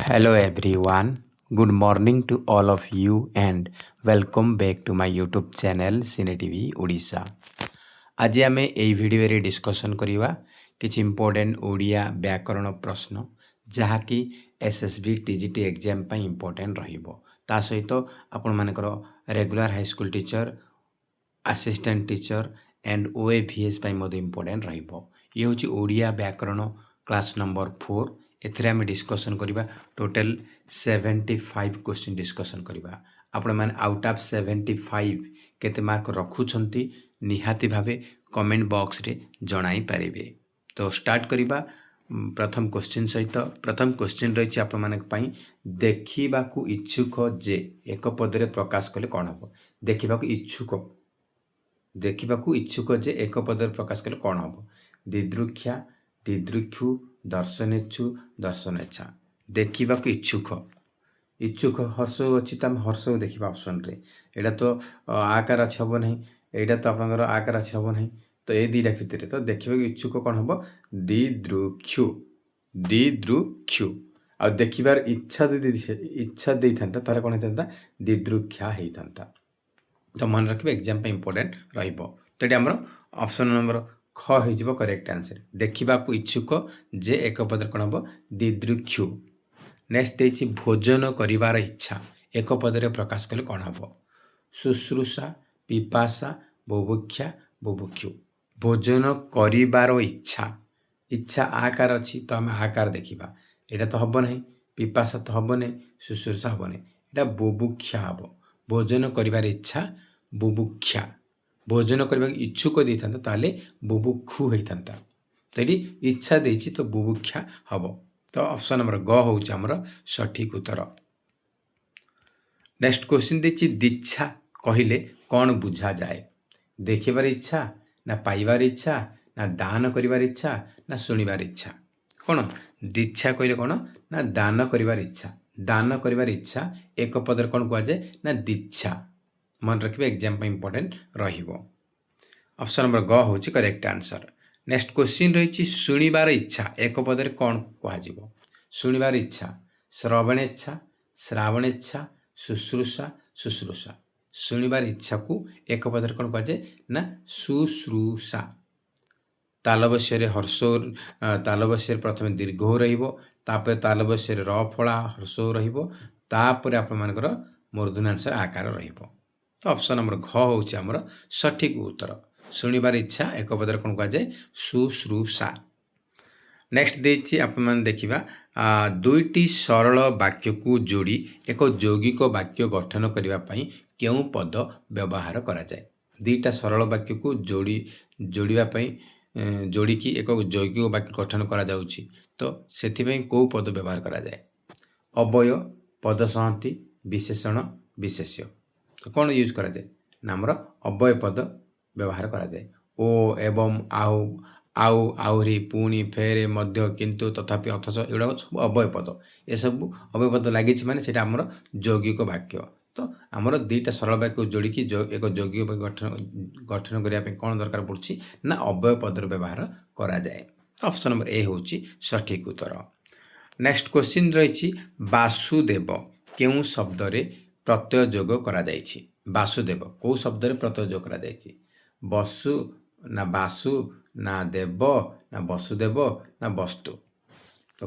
Hello everyone. Good morning to all of you and welcome back to my YouTube channel Cine TV Odisha. आज आम ये video discussion करवा किसी important Odia व्याकरण प्रश्न जहाँकि एसएसबी टीजीटी एग्जाम पर इम्पोर्टेंट ता सहित आपण मानकर regular high school teacher assistant teacher and OAVS important ये हूँ ओडिया व्याकरण क्लास नंबर 4 एथिरे आम डिस्कसन करवा टोटल 75 क्वेश्चन डिस्कसन करवा आपण मैंने आउट ऑफ 75 केते मार्क रखुछंती निहाती भावे कमेंट बॉक्स रे जणाई पारिबे। तो स्टार्ट करवा प्रथम क्वेश्चन सहित। प्रथम क्वेश्चन रही आपण मानक पई देखिबाकू इच्छुक जे एक पदरे प्रकाश कले कोन हबो। देखिबाकू इच्छुक जे एक पदरे प्रकाश कले कोन हबो। दिदृक्षा, दिदृक्षु, दर्शनेच्छु, दर्शनेच्छा। देखिबाकू इच्छुक हर्ष अच्छी तो हर्ष देखा ऑप्शन रे एटा तो आकार अच्छे हम ना एटा तो आपंकर आकार अच्छे हम ना तो ये दुईटा भितर तो देखा इच्छुक कौन हम दिदृक्षु आ देखार इच्छा दे था तार कौन होता दिदृक्षा होता। तो मन रखिए एग्जाम पे इम्पोर्टेंट रहिबो। तो ये आमर ऑप्शन नंबर ख हो करेक्ट आंसर। देखा इच्छुक जे एक पदर कौन हम दिदृक्षु। नेक्स्ट देछि भोजन करिवार इच्छा एक पदरे प्रकाश कले कौन हम शुश्रूषा, पिपासा, बुभुक्षा, बुभुक्षु। भोजन करिवार इच्छा आकार अच्छी तो आम आकार देखा यहाँ तो हम ना पिपासा तो हम ना शुश्रूषा हम ना यहाँ बुभुक्षा हम। भोजन करिवार इच्छा बुभुक्षा। भोजन करने इच्छुक देता ताले बुभुक्षु होता। तो ये इच्छा देछि तो बुभुक्षा हम। तो ऑप्शन नंबर ग हूँ आमर सठिक उत्तर। नेक्स्ट क्वेश्चन देछि दीक्षा कहले कौन बुझा जाए। देखिबार इच्छा ना पाइबार इच्छा ना दान करिवार इच्छा ना शुणिबार इच्छा। कौन दीक्षा कहले कौन ना दान करिवार इच्छा। दान करिवार इच्छा एक पदर कौन कह जाए ना दीक्षा। मन रखिए एग्जाम पे इम्पोर्टेंट रहिबो। ऑप्शन नंबर ग हूँ करेक्ट आंसर। नेक्स्ट क्वेश्चन रही शुणिबार इच्छा एक पदर कौन कह। शुणिबार इच्छा श्रवणेच्छा, श्रावणेच्छा, शुश्रूषा, शुश्रूषा। शुणिबार इच्छा को एक पदर कौन कह जाए ना शुश्रूषा। तालबश्य हर्ष तालबश्य प्रथम दीर्घ रपर तालबश्य र फला हर्ष रपर आपर मूर्धन्यांश आकार रहिबो। तो ऑप्शन नंबर घ हूँ आमर सठिक उत्तर। शुणिबार इच्छा एक पदर कौन कह जाए शुश्रूषा। नेक्स्ट देछि आपण देखिबा दुईटी सरल वाक्य को जोड़ी एक यौगिक वाक्य गठन करिबा पई केउ पद व्यवहार करा जाए। दुईटा सरल वाक्य को जोड़िबा पई जोड़ी की एक यौगिक वाक्य गठन करा जाउछि। तो सेथिबई को पद व्यवहार करा जाए। अवय, पद संहति, विशेषण, विशेष्य। तो कौन यूज करा जाए ना हमर अवय पद व्यवहार करा जाए। ओ एवं आउ आउरी पुणी फेरे मध्य किंतु तथापि अथच एगुड़ा सब अवय पद। ये सब अवय पद लगी माने सेटा हमर यौगिक वाक्य। तो आमर दुईटा सरल वाक्य जोड़िकी एक यौगिक वाक्य गठन करने कौन दरकार पड़ुछि ना अवय पदर व्यवहार करा जाए। ऑप्शन नंबर ए हूँ सठिक उत्तर। नेक्स्ट क्वेश्चन रही वासुदेव केउ शब्द रे प्रत्यय जोग करा जाइछि। वासुदेव कौ शब्द रे प्रत्यय जोग करा जाइछि। वसु ना वासु ना देव ना वसुदेव ना वस्तु। तो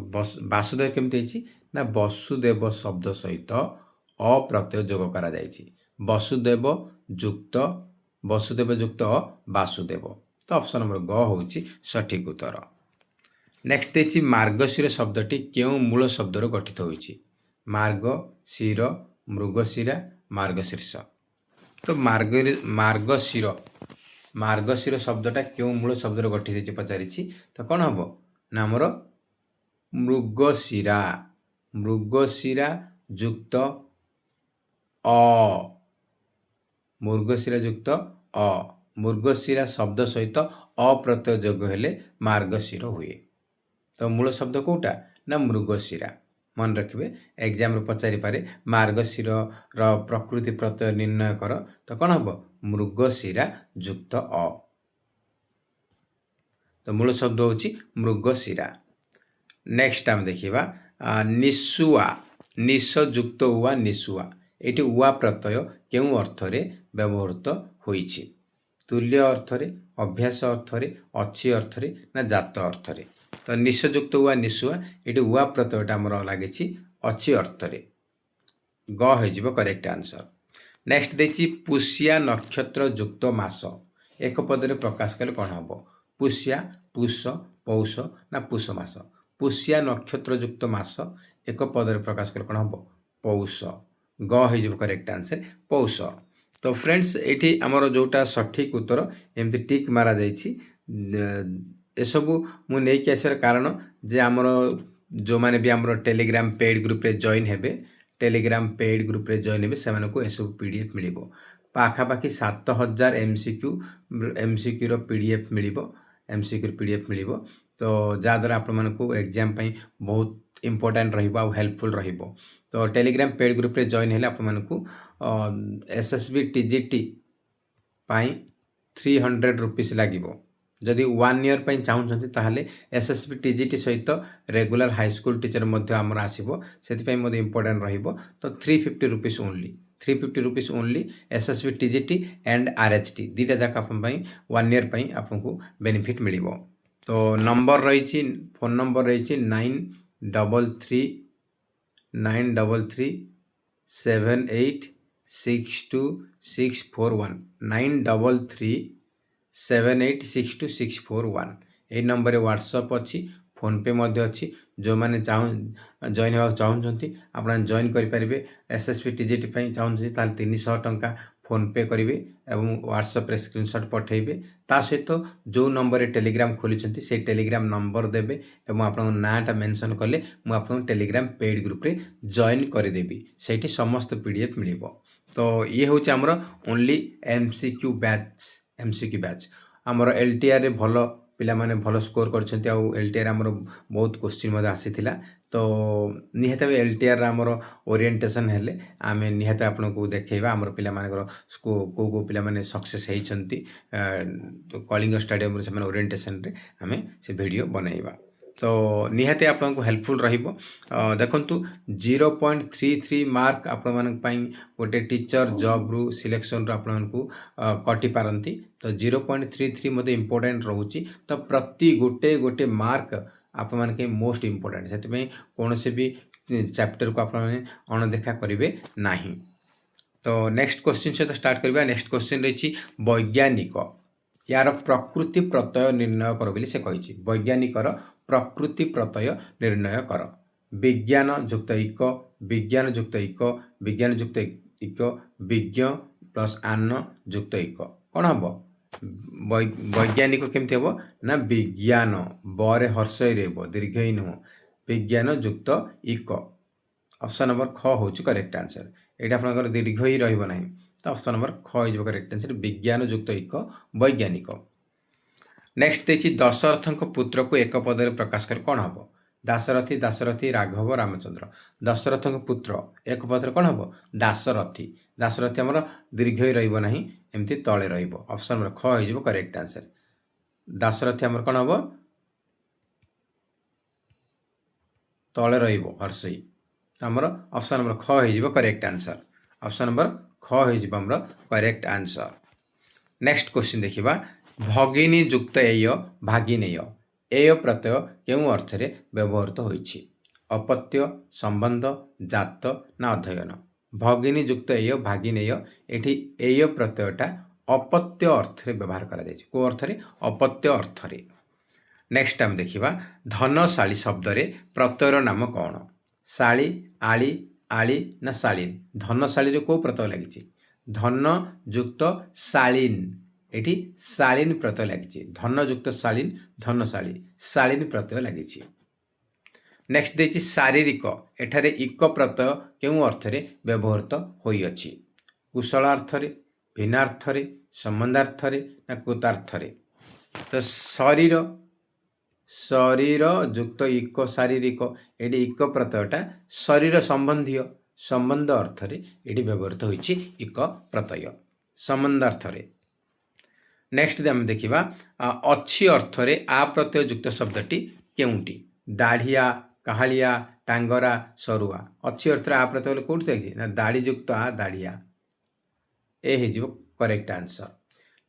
वासुदेव केमती ना वसुदेव शब्द सहित अप्रत्यय जोग करा जाइछि। वसुदेव युक्त वासुदेव। तो ऑप्शन नंबर ग हूँ सठिक उत्तर। नेक्स्ट देछि मार्गशीर शब्दटी केउ मूल शब्द गठित होइछि। मार्ग शिर मृगशिरा मार्गशीर्ष। तो मार्गशीर शब्दटा क्यों मूल शब्द गठित पचारि तो कौन हम ना आमर मृगशिरा युक्त मृगशिरा युक्त मृगशिरा शब्द सहित अप्रत्यय जोग हेले मार्गशीर हुए। तो मूल शब्द कौटा ना मृगशिरा। मन रखिए एग्जाम रे पचारि पारे मार्गशीर र प्रकृति प्रत्यय निर्णय कर तो कौन हम मृगशिरा युक्त तो मूल शब्द हूँ मृगशिरा। नेक्स्ट आम देखिबा ନିଶୁଆ ନିଶ ଯୁକ୍ତ ଉଆ ନିଶୁଆ ଏଠି ଉଆ ପ୍ରତ୍ୟୟ କେଉଁ ଅର୍ଥରେ ବ୍ୟବହୃତ ହୋଇଛି? ତୁଲ୍ୟ ଅର୍ଥରେ, ଅଭ୍ୟାସ ଅର୍ଥରେ, ଅଛି ଅର୍ଥରେ ନା ଜାତ ଅର୍ଥରେ? ତ ନିଶ ଯୁକ୍ତ ଉଆ ନିଶୁଆ ଏଠି ଉଆ ପ୍ରତ୍ୟୟଟା ଆମର ଲାଗିଛି ଅଛି ଅର୍ଥରେ। ଗ ହୋଇଯିବ କରେକ୍ଟ ଆନ୍ସର। ନେକ୍ସଟ ଦେଇଛି ପୁଷ୍ୟା ନକ୍ଷତ୍ର ଯୁକ୍ତ ମାସ ଏକ ପଦରେ ପ୍ରକାଶ କଲେ କ'ଣ ହେବ? ପୁଷ୍ୟା, ପୁଷ, ପୌଷ ନା ପୁଷ ମାସ? ପୁଷ୍ୟା ନକ୍ଷତ୍ର ଯୁକ୍ତ ମାସ ଏକ ପଦରେ ପ୍ରକାଶ କଲେ କ'ଣ ହେବ? ପୌଷ। ଗ ହୋଇଯିବ କରେକ୍ଟ ଆନ୍ସର ପୌଷ। ତ ଫ୍ରେଣ୍ଡସ୍ ଏଇଠି ଆମର ଯେଉଁଟା ସଠିକ୍ ଉତ୍ତର ଏମିତି ଟିକ୍ ମାରାଯାଇଛି। ଏସବୁ ମୁଁ ନେଇକି ଆସିବାର କାରଣ ଯେ ଆମର ଯେଉଁମାନେ ବି ଆମର ଟେଲିଗ୍ରାମ ପେଡ୍ ଗ୍ରୁପ୍ରେ ଜଏନ୍ ହେବେ, ଟେଲିଗ୍ରାମ ପେଡ୍ ଗ୍ରୁପ୍ରେ ଜଏନ୍ ହେବେ ସେମାନଙ୍କୁ ଏସବୁ PDF ମିଳିବ। ପାଖାପାଖି 7000 MCQର PDF ମିଳିବ, MCQର PDF ମିଳିବ। ତ ଯାହାଦ୍ୱାରା ଆପଣମାନଙ୍କୁ ଏକ୍ଜାମ୍ ପାଇଁ ବହୁତ ଇମ୍ପୋର୍ଟାଣ୍ଟ ରହିବ ଆଉ ହେଲ୍ପଫୁଲ୍ ରହିବ। ତ ଟେଲିଗ୍ରାମ ପେଡ୍ ଗ୍ରୁପ୍ରେ ଜଏନ୍ ହେଲେ ଆପଣମାନଙ୍କୁ SSB TGT ପାଇଁ 300 रुपीस ଲାଗିବ। ଯଦି 1 ଇୟର୍ ପାଇଁ ଚାହୁଁଛନ୍ତି ତାହେଲେ SSB TGT ସହିତ ରେଗୁଲାର ହାଇସ୍କୁଲ ଟିଚର ମଧ୍ୟ ଆମର ଆସିବ, ସେଥିପାଇଁ ମଧ୍ୟ ଇମ୍ପୋର୍ଟାଣ୍ଟ ରହିବ। ତ 350 rupees only, 350 rupees only SSB TGT and RHT ଦୁଇଟା ଯାକ ଆପଣଙ୍କ ପାଇଁ 1 ଇୟର୍ ପାଇଁ ଆପଣଙ୍କୁ ବେନିଫିଟ୍ ମିଳିବ। ତ ନମ୍ବର ରହିଛି, ଫୋନ୍ ନମ୍ବର ରହିଛି 9333786261 9337862641। এই ନମ୍ବରରେ ହ୍ୱାଟ୍ସଅପ୍ ଅଛି, ଫୋନ୍ପେ ମଧ୍ୟ ଅଛି। ଯେଉଁମାନେ ଜଏନ୍ ହେବାକୁ ଚାହୁଁଛନ୍ତି ଆପଣ ଜଏନ୍ କରିପାରିବେ। SSB TGT ପାଇଁ ଚାହୁଁଛନ୍ତି ତାହେଲେ 300 ଟଙ୍କା ଫୋନ୍ପେ କରିବେ ଏବଂ ହ୍ୱାଟ୍ସଅପ୍ରେ ସ୍କ୍ରିନଶଟ୍ ପଠାଇବେ। ତା ସହିତ ଯେଉଁ ନମ୍ବରରେ ଟେଲିଗ୍ରାମ ଖୋଲିଛନ୍ତି ସେଇ ଟେଲିଗ୍ରାମ ନମ୍ବର ଦେବେ ଏବଂ ଆପଣଙ୍କ ନାଁଟା ମେନସନ୍ କଲେ ମୁଁ ଆପଣଙ୍କୁ ଟେଲିଗ୍ରାମ ପେଡ୍ ଗ୍ରୁପ୍ରେ ଜଏନ୍ କରିଦେବି। ସେଇଠି ସମସ୍ତ PDF ମିଳିବ। ତ ଇଏ ହେଉଛି ଆମର ଓନ୍ଲି MCQ ବ୍ୟାଚ୍। ଆମର LTRରେ ଭଲ ପିଲାମାନେ ଭଲ ସ୍କୋର କରିଛନ୍ତି ଆଉ LTR ଆମର ବହୁତ କୋଶ୍ଚିନ୍ ମଧ୍ୟ ଆସିଥିଲା। ତ ନିହାତି ଭାବେ LTR ଆମର ଓରିଏଣ୍ଟେସନ୍ ହେଲେ ଆମେ ନିହାତି ଆପଣଙ୍କୁ ଦେଖେଇବା ଆମର ପିଲାମାନଙ୍କର କେଉଁ ପିଲାମାନେ ସକ୍ସେସ୍ ହେଇଛନ୍ତି। କଳିଙ୍ଗ ଷ୍ଟାଡ଼ିୟମରେ ସେମାନେ ଓରିଏଣ୍ଟେସନ୍ରେ ଆମେ ସେ ଭିଡ଼ିଓ ବନେଇବା। ତ ନିହାତି ଆପଣଙ୍କୁ ହେଲ୍ପଫୁଲ୍ ରହିବ। ଦେଖନ୍ତୁ 0.33 ମାର୍କ ଆପଣମାନଙ୍କ ପାଇଁ ଗୋଟେ ଟିଚର ଜବ୍ରୁ ସିଲେକ୍ସନ୍ରୁ ଆପଣଙ୍କୁ କଟିପାରନ୍ତି। ତ 0.33 ମଧ୍ୟ ଇମ୍ପୋର୍ଟାଣ୍ଟ ରହୁଛି। ତ ପ୍ରତି ଗୋଟେ ମାର୍କ ଆପଣମାନଙ୍କ ପାଇଁ ମୋଷ୍ଟ ଇମ୍ପୋର୍ଟାଣ୍ଟ, ସେଥିପାଇଁ କୌଣସି ବି ଚାପ୍ଟରକୁ ଆପଣମାନେ ଅଣଦେଖା କରିବେ ନାହିଁ। ତ ନେକ୍ସଟ କ୍ୱେଶ୍ଚିନ୍ ସହିତ ଷ୍ଟାର୍ଟ କରିବା। ନେକ୍ସଟ କ୍ୱେଶ୍ଚିନ୍ ରହିଛି ବୈଜ୍ଞାନିକ यार प्रकृति प्रत्यय निर्णय कर बोली से कही। वैज्ञानिकर प्रकृति प्रत्यय निर्णय कर। विज्ञान जुक्त इक, विज्ञान जुक्त इक, विज्ञान जुक्त इक, विज्ञ प्लस आन जुक्त इक कौन हम? वैज्ञानिक केमती हम ना विज्ञान बरे हर्षय दीर्घ ही नुह विज्ञान जुक्त इक। ऑप्शन नंबर ख हूँ करेक्ट आंसर। ये आप दीर्घ ही रहा। तो ऑप्शन नंबर ख हो करेक्ट आंसर विज्ञान जुक्त इक वैज्ञानिक। नेक्स्ट देखिए दशरथ पुत्र को एक पदर प्रकाश कर कौन हम? दासरथी, दासरथी, राघव, रामचंद्र। दशरथ पुत्र एक पदर कौन हम? दासरथी। दासरथी आमर दीर्घ ही रहा एमती तले ऑप्शन नंबर ख हो करेक्ट आंसर। दासरथी आमर कौन हम? तले रर्षई आमर ऑप्शन नंबर ख हो करेक्ट आंसर। ऑप्शन नंबर ख हो करेक्ट आंसर। नेक्स्ट क्वेश्चन देखिबा भगिनी जुक्त एय भागिनेय एय प्रत्यय केउं अर्थरे व्यवहृत होइछि? अपत्य, संबंध, जात ना अध्ययन? भगिनी जुक्त एय भागिनेय एठी एय प्रत्ययटा अपत्य अर्थरे व्यवहार करा जाइछि। को अर्थरे? अपत्य अर्थरे। नेक्स्ट टाइम देखिबा धनशाली शब्द रे प्रत्ययर नाम कौन? शाली, आली, आली ना शालीन? धनशाली रे को प्रत्यय लागिछि? धन जुक्त शालीन, एठी शालीन प्रत्यय लागिछि। धन जुक्त शालीन, धनशाली, शालीन प्रत्यय लागिछि। नेक्स्ट देछि शारीरिक एठारे इक प्रत्यय केउं अर्थरे व्यवहृत होइअछि? कुशलार्थरे, भिन्नार्थरे, संबंधार्थरे ना कृतार्थरे? तो शरीर, शरीर जुक्त इक शारीरिक एटी इक प्रत्ययटा शरीर संबंधी संबंध अर्थरे एटी व्यवहृत होइछि इक प्रत्यय संबंधार्थरे। नेक्स्ट आम देखिबा अच्छी अर्थरे आ प्रत्यय युक्त शब्दटी केउंटी? दाढ़िया, काहालिया, टांगरा सरुआ अच्छी अर्थ आ प्रत्यय बोले कौट देखिए ना दाढ़ीयुक्त आ दाढ़िया ए हो करेक्ट आंसर।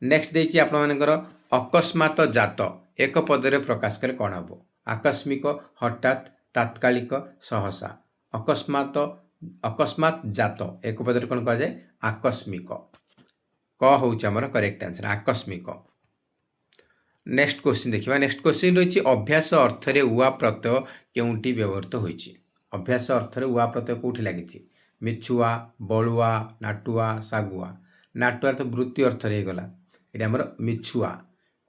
नेक्स्ट देखिए आपमनकर अकस्मात जात एक पदरे प्रकाश कले कौन हम आकस्मिक हठात तात्कालिक सहसा अकस्मात अकस्मात जात एक पदरे कौन कह जाए आकस्मिक क हूँ आमर करेक्ट आंसर आकस्मिक। नेक्स्ट क्वेश्चन देखिए नेक्स्ट क्वेश्चन रही अभ्यास अर्थ रे उआ प्रत्यय केउंटी व्यवहृत होइछि अभ्यास अर्थ रे उआ प्रत्यय कोठी लागिछि मिछुआ बलुआ नाटुआ सागुआ नाटुआ तो वृत्ति अर्थ रे गला एटा हमर मिछुआ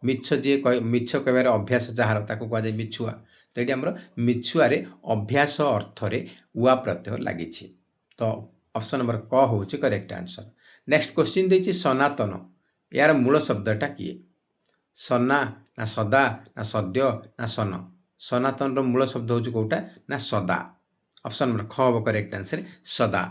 मिछ जे मिछ कहबार अभ्यास जार ताको कह जाय मिछुआ तो ये हमर मिछुआ रे अभ्यास अर्थ रे उआ प्रत्यय लागिछि तो ऑप्शन नंबर क होछि करेक्ट आंसर। नेक्स्ट क्वेश्चन देछि सनातन यार मूल शब्दटा किए सना ना सदा ना सद्य ना सन सनातन रो मूल शब्द होछि कोटा ना सदा ऑप्शन नंबर ख हो करेक्ट आंसर सदा।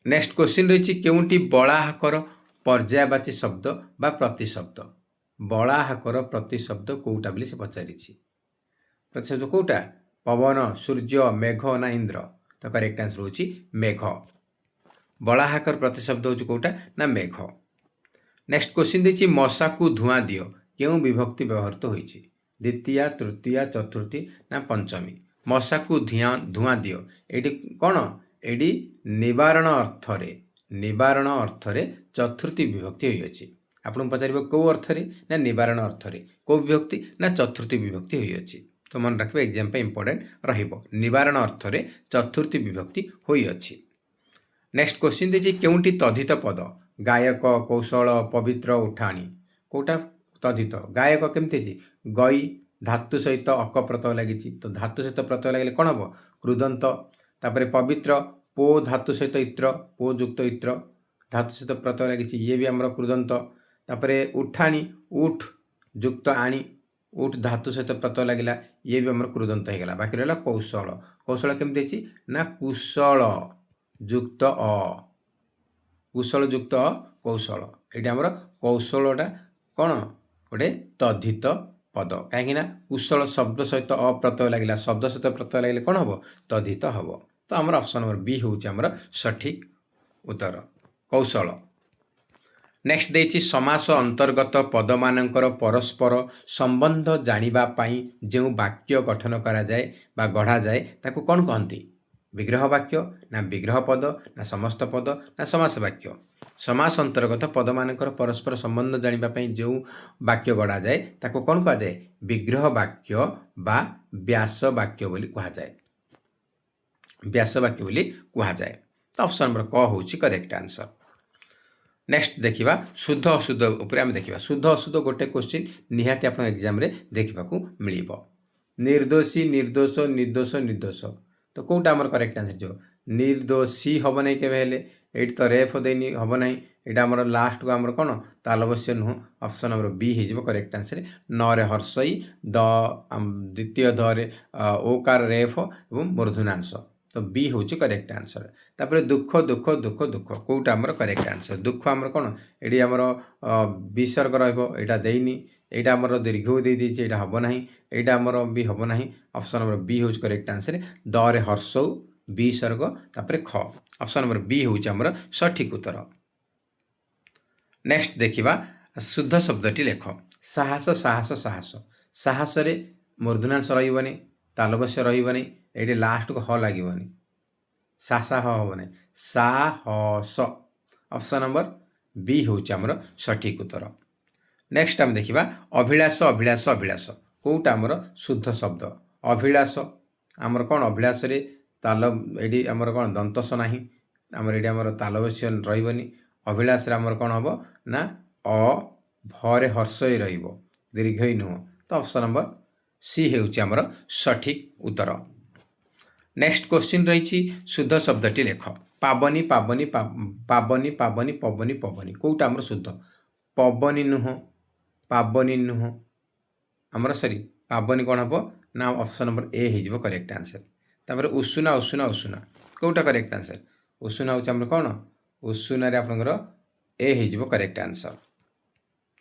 नेक्स्ट क्वेश्चन रही केउंटी बलाहाकर पर्यायवाची शब्द बा प्रतिशब्द बलाहाकर प्रतिशब्द कोटा बोली से पचारि प्रतिशब्द कोटा पवन सूर्य मेघ ना इंद्र तो करेक्ट आंसर होछि मेघ बलाहाकर प्रतिशब्द होछि कोटा ना मेघ। नेक्स्ट क्वेश्चन देखिए मशा को धुआं दियो केउं विभक्ति व्यवहृत होइछि द्वितीय तृतीय चतुर्थी ना पंचमी मशा को धुआं दियो एटी कौन एटी निवारण अर्थरे चतुर्थी विभक्ति होइछि आपन पचारिबो को अर्थरे ना निवारण अर्थरे को विभक्ति ना चतुर्थी विभक्ति होइछि तो मन रखबे एग्जाम पे इंपोर्टेंट रहिबो निवारण अर्थरे चतुर्थी विभक्ति होइछि। नेक्स्ट क्वेश्चन देखिए केउंटी तद्धित पद गायक कौशल पवित्र उठाणी कोटा तद्धित गायक केमती अछि गई धातु सहित अक प्रत्यय लगी तो धातु सहित प्रत्यय लगे कौन हम कृदंत तापर पवित्र पो धातु सहित इत्र पो युक्त इत्र धातु सहित प्रत्यय लगी ये भी आमर कृदंत तापर उठाणी उठ युक्त आणी उठ धातु सहित प्रत्यय लगिला ये भी आमर कृदंत होगा बाकी रहा कौशल कौशल केमती अच्छी ना कुशल युक्त अ कुशल युक्त कौशल ये आमर कौशलटा कौन गोटे तद्धित पद कहीं कुशल शब्द सहित अप्रत्यय लगिला शब्द सहित प्रत्यय लगे कौन हम तद्धित हम तो आमर ऑप्शन नंबर बी हूँ आमर सठिक उत्तर कौशल। नेक्स्ट देछि समास अंतर्गत पद मानकर परस्पर संबंध जानिबा पाई जो वाक्य गठन करा जाए बा गढ़ा जाए ताको कौन कहती विग्रह वाक्य ना विग्रह पद ना समस्त पद ना समास वाक्य समास अंतर्गत पद मानकर परस्पर संबंध जानिबा पाई जो वाक्य गढ़ा जाए ताको कौन कह जाए विग्रह वाक्य बा व्यास वाक्य बोली कहा जाए व्यास वाक्य बोली कहा जाए तो ऑप्शन नंबर क होछि करेक्ट आंसर। नेक्स्ट देखिबा शुद्ध अशुद्ध उपरे आम देखिबा शुद्ध अशुद्ध गोटे क्वेश्चन निहाती आपन एग्जाम रे देखिबा को मिलिबो निर्दोषी निर्दोष निर्दोष निर्दोष तो कोटा हमर करेक्ट आंसर जो निर्दोषी हब नहीं केबे हेले एट तो रेफ देनी हब नहीं एटा हमर लास्ट को हमर कोन ताल अवश्य नुह ऑप्शन नंबर बी हे जिवो करेक्ट आंसर न रे हर्षई द द्वितीय ध रे ओकार रेफ एवं मूर्धन्यांश तो बी हूँ करेक्ट आंसर। तापर दुख दुख दुख दुख कौटा आमर करेक्ट आंसर दुख आमर कौन ये आमर विसर्ग रहा देनी यहाँ आमर दीर्घ दे दीजिए यहाँ हम ना यहाँ आमर भी हम ना ऑप्शन नंबर बी हूँ करेक्ट आंसर द रे हर्षौ विसर्ग तापर ख ऑप्शन नंबर बी हूँ आमर सठिक उत्तर। नेक्स्ट देखिबा शुद्ध शब्दटी लेख साहस साहस साहस साहस रे मूर्धन्यांश रही तालबश्य रही ये लास्ट को ह लगे सासा हम ना साहस ऑप्शन नंबर बी हूँ आमर सठिक उत्तर। नेक्स्ट आम देखिबा अभिलाष अभिलाष अभिलाष कौटा आमर शुद्ध शब्द अभिलाष आमर कौन अभिलाष रे ताल ये आमर कौन दंतस ना आमर ये आमर तालबश्य रही अभिलाष आमर कौन हम ना अ भरे हर्षई दीर्घई नुह तो ऑप्शन नंबर सी हेउची आमर सठिक उत्तर। नेक्स्ट क्वेश्चन रही शुद्ध शब्दटी लेख पावनी पावनी पावनी पावनी पवनी पवनी कौटा आमर शुद्ध पवनी नुह आमर सॉरी पावनी कौन हम ना ऑप्शन नंबर ए हो करेक्ट आंसर। तापर उषुना उषुना उषुना कौटा करेक्ट आंसर उषुना हूँ आमर कौन उषुना रे आपनकर ए हो करेक्ट आंसर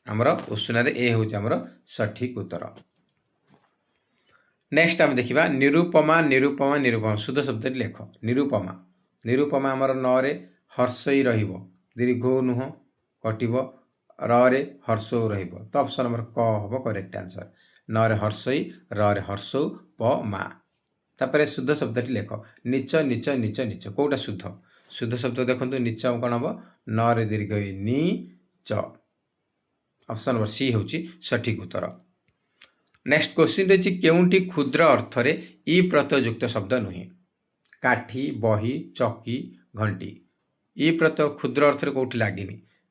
आमर उषुना रे ए हूँ आमर सठिक उत्तर। नेक्स्ट आम देखा निरुपमा निरुपमा निरुपमा शुद्ध शब्द लेख निरुपमा निरुपमा आमर न हर्षई दीर्घ नुह कटिब रे हर्षौ तो ऑप्शन नंबर क हम करेक्ट आंसर न हर्षई रे हर्षौ प मा तापर शुद्ध शब्द लेख नीच नीच नीच नीच कौटा शुद्ध शुद्ध शब्द देखो नीच कौन हम न दीर्घ नी च ऑप्शन नंबर सी हूँ सठिक उत्तर। नेक्स्ट क्वेश्चन रही केउंटी क्षुद्र अर्थरे ई प्रत्ययुक्त शब्द नुहे काठी बही चकी घंटी ई प्रत्यय क्षुद्र अर्थरे कौटी लगे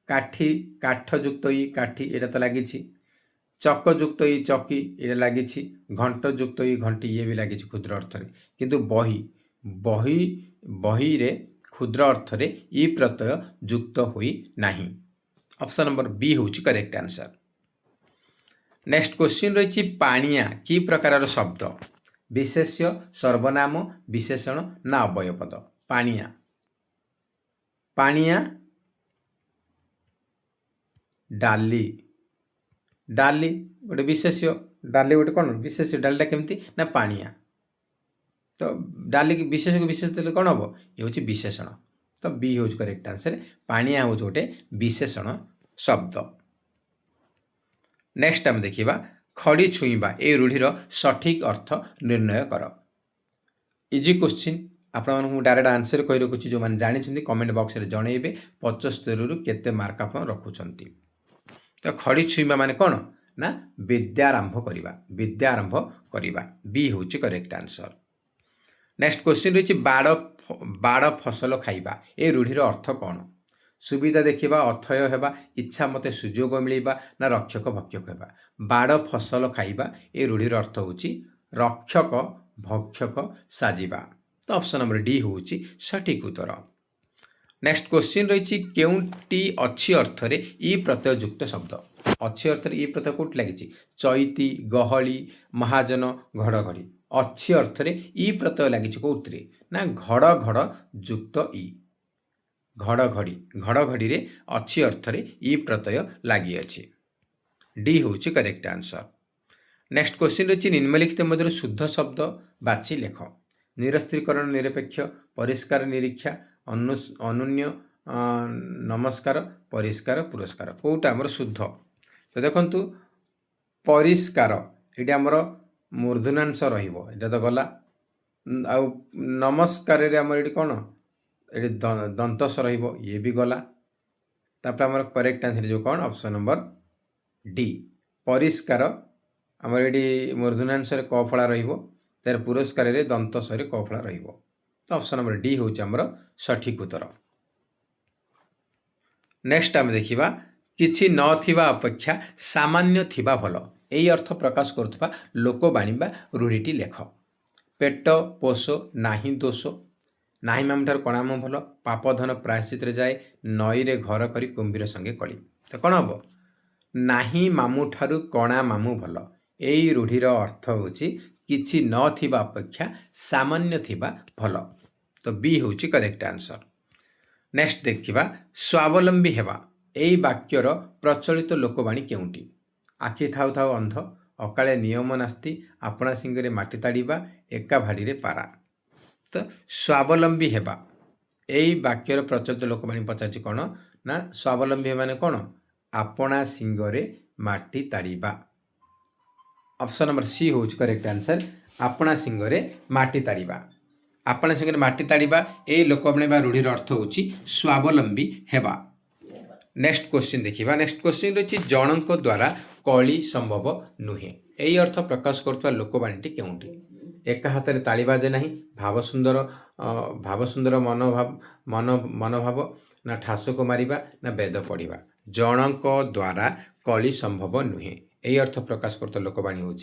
काठी काठयुक्त ई काठी एटा तो लगी चकयुक्त ई चकी ये लगी घंटयुक्त ई घंटी ये भी लगी क्षुद्र अर्थरे किंतु बही बही बही रे क्षुद्र अर्थरे ई प्रत्यय युक्त हुई नाही ऑप्शन नंबर बी हूँ करेक्ट आंसर। नेक्स्ट क्वेश्चन रही पाणिया कि प्रकार शब्द विशेष्य सर्वनाम विशेषण ना अव्ययपद पाणिया पाणिया डाली डाली गोटे विशेष्य डाली गोटे कौन विशेष्य डालीटा केमती ना पाणिया तो डाली विशेष को विशेष देते कौन हम ये हूँ विशेषण तो बी हूँ करेक्ट आंसर पाणिया हूँ गोटे विशेषण शब्द। नेक्स्ट आम देखा खड़ी छुईबा ए रूढ़ीर सठिक अर्थ निर्णय कर इजी क्वेश्चन आपको डायरेक्ट आंसर कही रखुच्छी जो मैंने जानी कमेंट बॉक्स में जनइबे 75 रु केते मार्क आप रखुंट तो खड़ी छुईबा माने कौन ना विद्यारंभ करवा बी हूँ करेक्ट आंसर। नेक्स्ट क्वेश्चन रही बाड़ फसल खाइबा ए रूढ़ीर अर्थ कौन सुविधा देखा अथय होगा इच्छा मते सुजोग मिलवा ना रक्षक भक्षक होगा बाड़ फसल खाइबा ए रूढ़ीर अर्थ हूँ रक्षक भक्षक साजिबा तो ऑप्शन नंबर डी हूँ सठिक उत्तर। नेक्स्ट क्वेश्चन रही केउंटी अच्छी अर्थरे ई प्रत्ययुक्त शब्द अच्छी अर्थरे ई प्रत्यय कौट लगी चैती गहली महाजन घड़घड़ी अच्छी अर्थरे ई प्रत्यय लगी कौन ना घड़ घड़ युक्त ई घड़घड़ी घड़घड़ी रे अच्छी अर्थरे ई प्रत्यय लगी अच्छी डी हूँ करेक्ट आंसर। नेक्स्ट क्वेश्चन रही निम्नलिखित मध्य शुद्ध शब्द बाछि लेख निरस्त्रीकरण निरपेक्ष परिष्कार निरीक्षा अनुन्य नमस्कार परिष्कार पुरस्कार कौटा आमर शुद्ध तो देखु परिष्कार ये आमर मूर्धन्यांश रहा तो गला आ नमस्कार आमर ये कौन ये दंतस ये भी गला तापर आमर करेक्ट आंसर जो कौन ऑप्शन नंबर डी परिष्कार आमर ये मूर्धन्यांश क फला तार पुरस्कार दंतस क फला तो ऑप्शन नंबर डी हूँ आमर सठिक उत्तर। नेक्स्ट आम देखा किछि नथिबा अपेक्षा सामान्य थिबा भल यही अर्थ प्रकाश करुवा लोकवाणी बा रूढ़ीटी लेख पेट पोष नाही दोष नाही मामू ठार कण आम भल पापधन प्रायश्चित जाए नई रे घर करी कुंभीर संगे कली तो कौन हम नाही मामू ठारू कणा मामू भल यही रूढ़ीर अर्थ हूँ किछि नथिबा अपेक्षा सामान्य थिबा भल तो बी हूँ करेक्ट आंसर। नेक्स्ट देखा स्वावलंबी हेबा यही वाक्यर प्रचलित लोकवाणी केउंटी आखि थाउ थाउ अंध अकाले नियम नास्ति आपणा सिंगरे माटी ताड़ीबा एका भाड़ी रे पारा तो स्वावलंबी हेबा यही वाक्यर प्रचलित लोकवाणी पचार कौन ना स्वावलंबी माने कौन आपणा सिंगरे माटी ताड़ीबा ऑप्शन नंबर सी हूँ करेक्ट आंसर आपणा सिंगरे माटी ताड़ीबा आपणा सिंगरे माटी ताड़ीबा यही लोकवाणी बा रूढ़ीर अर्थ हूँ स्वावलंबी हेबा। नेक्स्ट क्वेश्चन देखा नेक्स्ट क्वेश्चन रही जनक द्वारा कली संभव नुहे यही अर्थ प्रकाश करुवा लोकवाणी केउंटी एका हाथ में ताली बाजे नहीं भाव सुंदर मनोभाव ना ठास को मारिबा ना वेद पढ़ा जनक द्वारा कली संभव नुहे यही अर्थ प्रकाश करता लोकवाणी हूँ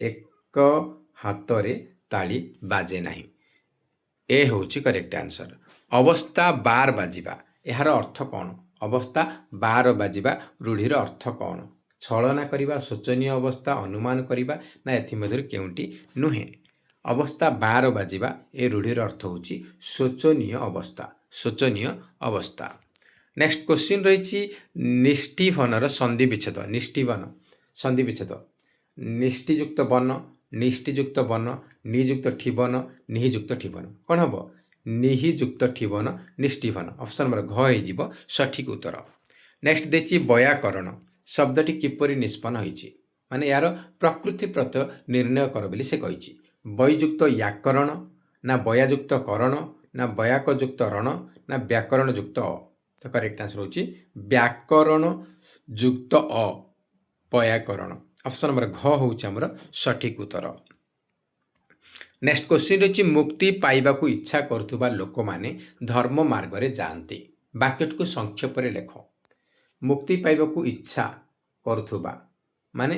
एक हाथ में ताली बाजे नहीं ए हूँ करेक्ट आंसर। अवस्था बार बाजिबा यार अर्थ कौन अवस्था बार बाजिबा रूढ़ीर अर्थ कौन छलना करवा शोचनीय अवस्था अनुमान करवा ना एथि केउंटी नुहे अवस्था बार बाजिबा ए रूढ़ीर अर्थ हूँ शोचनीय अवस्था। नेक्स्ट क्वेश्चन रही निष्ठीभनर संधि विच्छेद निष्ठीवन संधि विच्छेद निष्ठीयुक्त वन ନିଷ୍ଟି ଯୁକ୍ତ ବନ, ନିଯୁକ୍ତ ଠିବନ, ନିହି ଯୁକ୍ତ ଠିବନ। କ'ଣ ହେବ? ନିହି ଯୁକ୍ତ ଠିବନ, ନିଷ୍ଠିବନ। ଅପସନ୍ ନମ୍ବର ଘ ହେଇଯିବ ସଠିକ୍ ଉତ୍ତର। ନେକ୍ସଟ ଦେଇଛି ବୟାକରଣ। ଶବ୍ଦଟି କିପରି ନିଷ୍ପନ୍ନ ହୋଇଛି, ମାନେ ଏହାର ପ୍ରକୃତି ପ୍ରତ୍ୟୟ ନିର୍ଣ୍ଣୟ କର ବୋଲି ସେ କହିଛି। ବୈଯୁକ୍ତ ୟାକରଣ, ନା ବୟାଯୁକ୍ତ କରଣ, ନା ବୟାକ ଯୁକ୍ତ ରଣ, ନା ବ୍ୟାକରଣ ଯୁକ୍ତ ଅ। ତ କରେକ୍ଟ ଆନ୍ସର ହେଉଛି ବ୍ୟାକରଣ ଯୁକ୍ତ ଅ, ବୟାକରଣ। ଅପସନ୍ ନମ୍ବର ଘ ହେଉଛି ଆମର ସଠିକ୍ ଉତ୍ତର। ନେକ୍ସଟ କ୍ୱେଶ୍ଚିନ୍ ରହିଛି ମୁକ୍ତି ପାଇବାକୁ ଇଚ୍ଛା କରୁଥିବା ଲୋକମାନେ ଧର୍ମ ମାର୍ଗରେ ଯାଆନ୍ତି। ବାକ୍ୟଟିକୁ ସଂକ୍ଷେପରେ ଲେଖ। ମୁକ୍ତି ପାଇବାକୁ ଇଚ୍ଛା କରୁଥିବା ମାନେ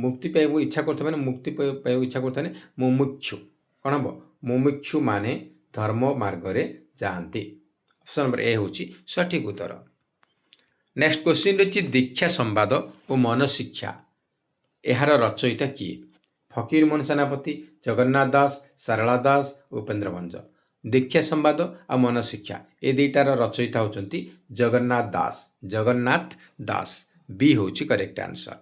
ମୁକ୍ତି ପାଇବାକୁ ଇଚ୍ଛା କରୁଥିବା ମାନେ ମୁକ୍ତି ପାଇବାକୁ ଇଚ୍ଛା କରୁଥିବା ମାନେ ମୁମୁକ୍ଷୁ। କ'ଣ ହେବ? ମୁମୁକ୍ଷୁ ମାନେ ଧର୍ମ ମାର୍ଗରେ ଯାଆନ୍ତି। ଅପସନ୍ ନମ୍ବର ଏ ହେଉଛି ସଠିକ୍ ଉତ୍ତର। ନେକ୍ସଟ କ୍ୱେଶ୍ଚିନ୍ ରହିଛି ଦୀକ୍ଷା ସମ୍ବାଦ ଓ ମନଶିକ୍ଷା ଏହାର ରଚୟିତା କିଏ? ଫକୀରମୋହନ ସେନାପତି, ଜଗନ୍ନାଥ ଦାସ, ସାରଳା ଦାସ, ଉପେନ୍ଦ୍ର ଭଞ୍ଜ। ଦୀକ୍ଷା ସମ୍ବାଦ ଆଉ ମନଶିକ୍ଷା ଏ ଦୁଇଟାର ରଚୟିତା ହେଉଛନ୍ତି ଜଗନ୍ନାଥ ଦାସ। ଜଗନ୍ନାଥ ଦାସ, ବି ହେଉଛି କରେକ୍ଟ ଆନ୍ସର।